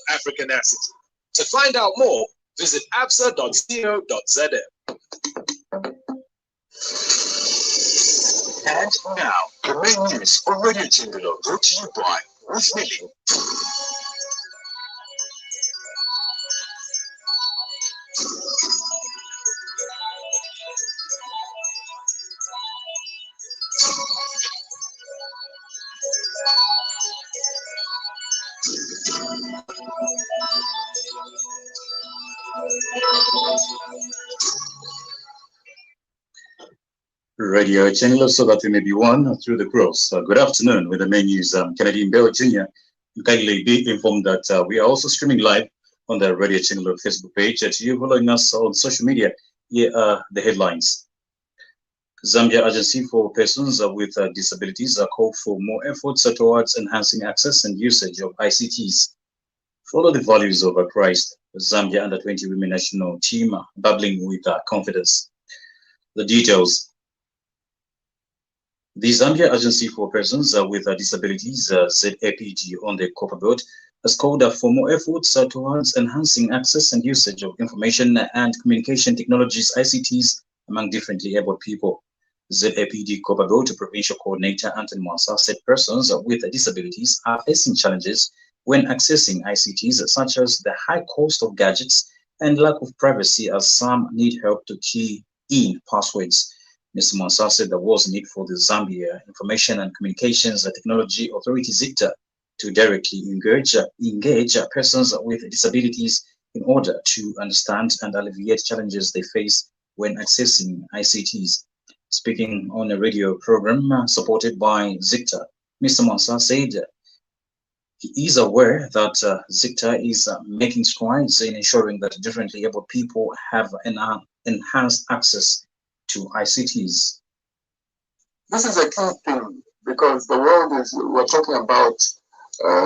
African acid. To find out more, visit absa.co.za. And now, the main news on Radio Chingalo, brought to you by Wolf Milling. Radio Channel, so that we may be one through the cross. Good afternoon. With the main news, Kennedy Mbeo Jr. Kindly be informed that we are also streaming live on the Radio Channel Facebook page. To you following us on social media, here are the headlines. Zambia Agency for Persons with Disabilities call for more efforts towards enhancing access and usage of ICTs. Follow the values of Christ. Zambia Under-20 Women National Team bubbling with confidence. The details. The Zambia Agency for Persons with Disabilities, ZAPD, on the Copper Belt has called for more efforts towards enhancing access and usage of information and communication technologies, ICTs, among differently abled people. ZAPD Copper Belt Provincial Coordinator Anthony Mwansa said persons with disabilities are facing challenges when accessing ICTs, such as the high cost of gadgets and lack of privacy, as some need help to key in passwords. Mr. Mwansa said there was a need for the Zambia Information and Communications Technology Authority ZICTA to directly engage persons with disabilities in order to understand and alleviate challenges they face when accessing ICTs. Speaking on a radio program supported by ZICTA, Mr. Mwansa said he is aware that ZICTA is making strides in ensuring that differently able people have enhanced access to ICTs. This is a key thing because the world we're talking about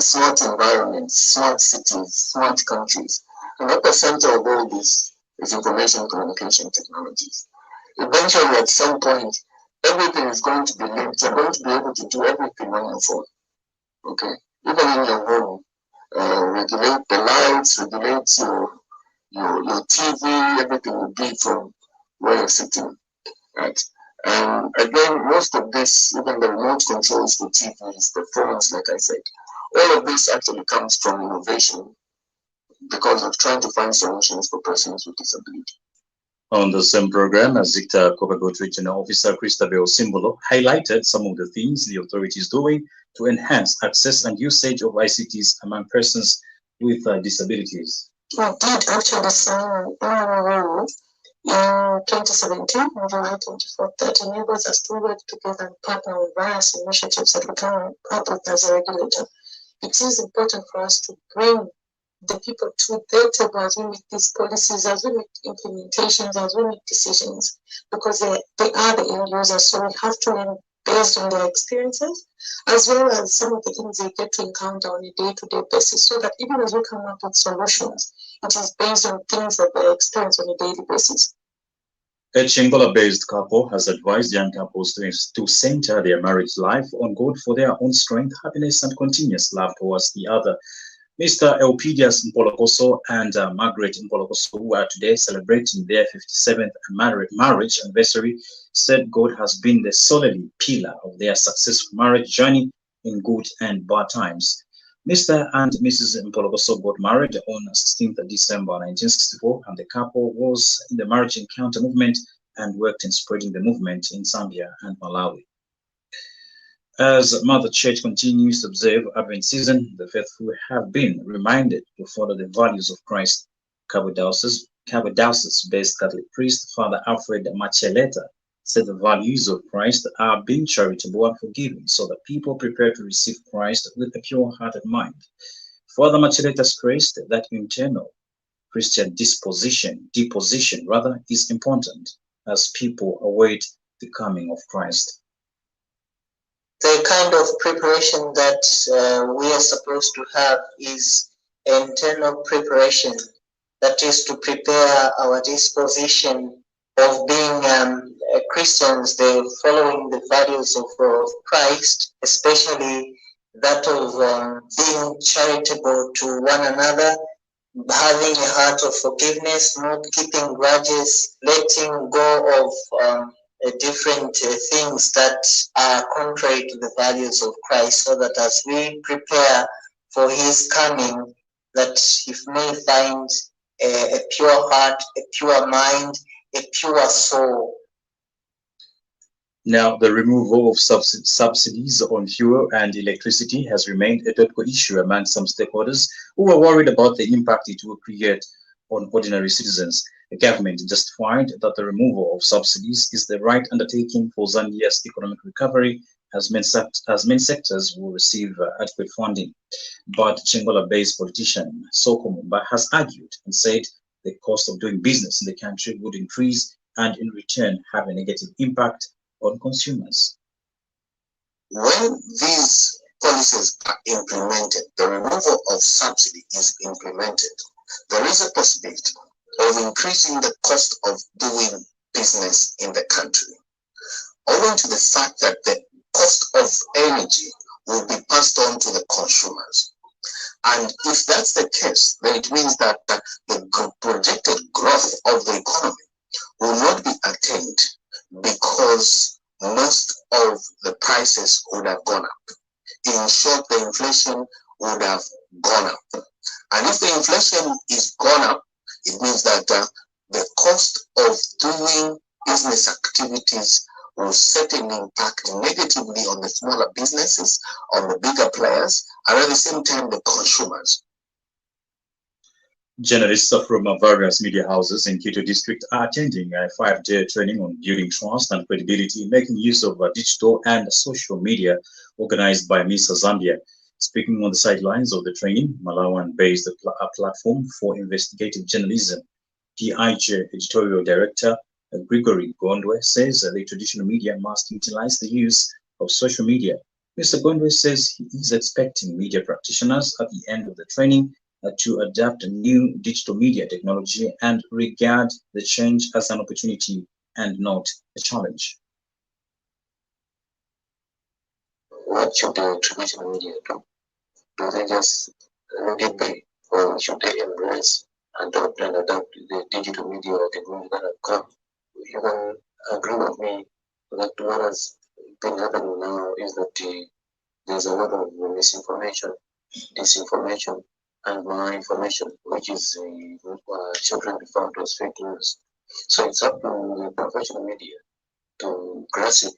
smart environments, smart cities, smart countries. And at the center of all this is information communication technologies. Eventually, at some point, everything is going to be linked. You're going to be able to do everything on your phone. Okay? Even in your home, regulate the lights, regulate your TV, everything will be from where you're sitting. Right. And again, most of this, even the remote controls for TVs, the phones, like I said, all of this actually comes from innovation because of trying to find solutions for persons with disability. On the same program, ZICTA Copper Belt Regional Officer Christabel Simbolo highlighted some of the things the authority is doing to enhance access and usage of ICTs among persons with disabilities. We did actually sign an in 2017, November 24, that enables us to work together and partner with various initiatives that we come up with as a regulator. It is important for us to bring the people to their table as we make these policies, as we make implementations, as we make decisions, because they are the end users. So we have to learn based on their experiences, as well as some of the things they get to encounter on a day-to-day basis, so that even as we come up with solutions, it is based on things that they experience on a daily basis. A Chingola-based couple has advised young couples to center their marriage life on God for their own strength, happiness, and continuous love towards the other. Mr. Elpidius Mpolokoso and Margaret Mpolokoso, who are today celebrating their 57th marriage anniversary, said God has been the solid pillar of their successful marriage journey in good and bad times. Mr. and Mrs. Mpolokoso got married on 16th December 1964, and the couple was in the marriage encounter movement and worked in spreading the movement in Zambia and Malawi. As Mother Church continues to observe Advent season, the faithful have been reminded to follow the values of Christ. Cabo Dioceses-based Catholic priest Father Alfred Macheleta said the values of Christ are being charitable and forgiving, so that people prepare to receive Christ with a pure-hearted mind. Father Macheleta stressed that internal Christian deposition is important as people await the coming of Christ. The kind of preparation that we are supposed to have is internal preparation, that is to prepare our disposition of being Christians, following the values of Christ, especially that of being charitable to one another, having a heart of forgiveness, not keeping grudges, letting go of different things that are contrary to the values of Christ, so that as we prepare for his coming, that he may find a pure heart, a pure mind, a pure soul. Now, the removal of subsidies on fuel and electricity has remained a topical issue among some stakeholders who are worried about the impact it will create on ordinary citizens. The government justified that the removal of subsidies is the right undertaking for Zambia's economic recovery, as many sectors will receive adequate funding. But Chengola-based politician Soko Mumba has argued and said the cost of doing business in the country would increase and in return have a negative impact on consumers. When these policies are implemented, the removal of subsidy is implemented, there is a possibility of increasing the cost of doing business in the country, owing to the fact that the cost of energy will be passed on to the consumers. And if that's the case, then it means that the projected growth of the economy will not be attained because most of the prices would have gone up. In short, the inflation would have gone up. And if the inflation is gone up, it means that the cost of doing business activities will certainly impact negatively on the smaller businesses, on the bigger players, and at the same time the consumers. Journalists from various media houses in Quito district are attending a 5-day training on building trust and credibility, making use of digital and social media organized by MISA Zambia. Speaking on the sidelines of the training, Malawan-based platform for investigative journalism, PIJ editorial director Gregory Gondwe says the traditional media must utilize the use of social media. Mr. Gondwe says he is expecting media practitioners at the end of the training to adapt a new digital media technology and regard the change as an opportunity and not a challenge. What should the traditional media do? Do they just let it be, or should they embrace and adapt the digital media technology that have come? You can agree with me that what has been happening now is that there's a lot of misinformation, disinformation, and malinformation, which is children refer to as fake news. So it's up to the professional media to grasp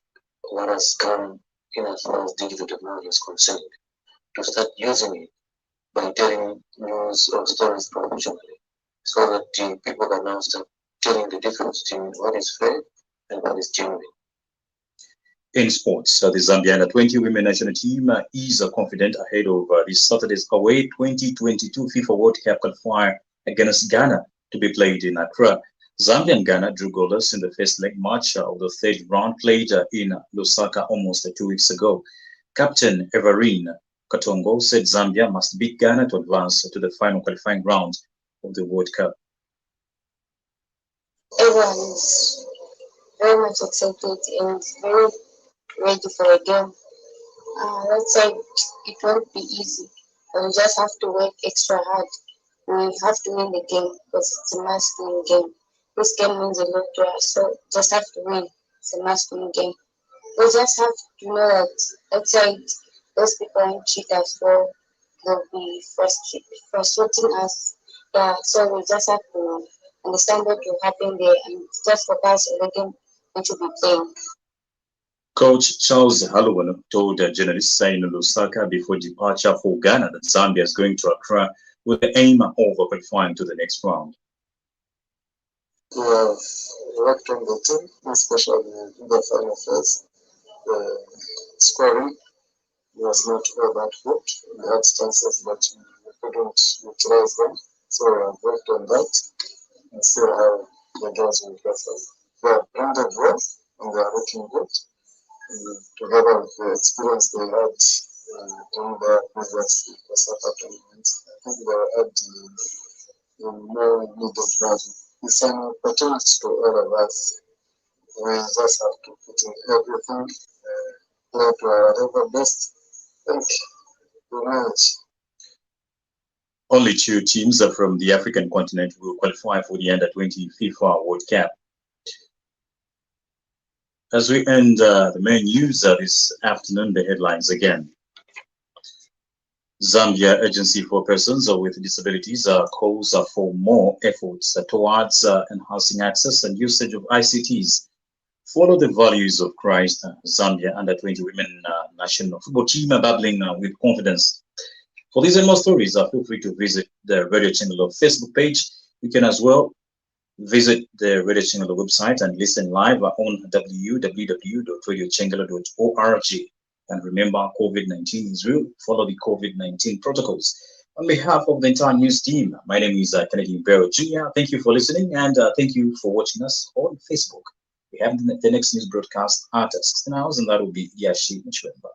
what has come in as far as digital technology is concerned, to start using it by telling news or stories professionally, so that people can now start telling the difference between what is fake and what is genuine. In sports, the Zambia Under-20 women national team is confident ahead of this Saturday's away 2022 FIFA World Cup qualifier against Ghana to be played in Accra. Zambia and Ghana drew goalless in the first leg match of the third round played in Lusaka almost 2 weeks ago. Captain Everine Katongo said Zambia must beat Ghana to advance to the final qualifying round of the World Cup. Everyone is very much excited and very ready for a game. Let's say it won't be easy, but we just have to work extra hard. We have to win the game because it's a must-win game. This game means a lot to us, so just have to win. It's a must-win game. We just have to know that outside those people won't cheat us, so they'll be frustrating us. Yeah, so we just have to understand what will happen there and just focus on the game which will be playing. Coach Charles Hallowen told journalists in Lusaka before departure for Ghana that Zambia is going to Accra with the aim of qualifying to the next round. We have worked on the team, especially in the final phase. Scoring was not all that good. We had chances, but we couldn't utilize them. So we have worked on that and see how the games will go from. They have ended well and they are looking good. Together with the experience they had doing their business in the South tournament, I think they will add the more needed value. It's an opportunity to all of us. We just have to put in everything, play to our level best. Thank you. emerge. Only 2 teams from the African continent will qualify for the Under-20 FIFA World Cup. As we end the main news this afternoon, the headlines again. Zambia Agency for Persons with Disabilities calls for more efforts towards enhancing access and usage of ICTs. Follow the values of Christ. Zambia Under-20 Women National Football Team battling with confidence. For these and more stories, feel free to visit the Radio Channel Facebook page. You can as well visit the Radio Channel website and listen live on www.radiochannel.org. And remember, COVID-19 is real. Follow the COVID-19 protocols. On behalf of the entire news team, my name is Kennedy Mbero Jr. Thank you for listening, and thank you for watching us on Facebook. We have the next news broadcast at 16 hours, and that will be Yashi Mchwemba.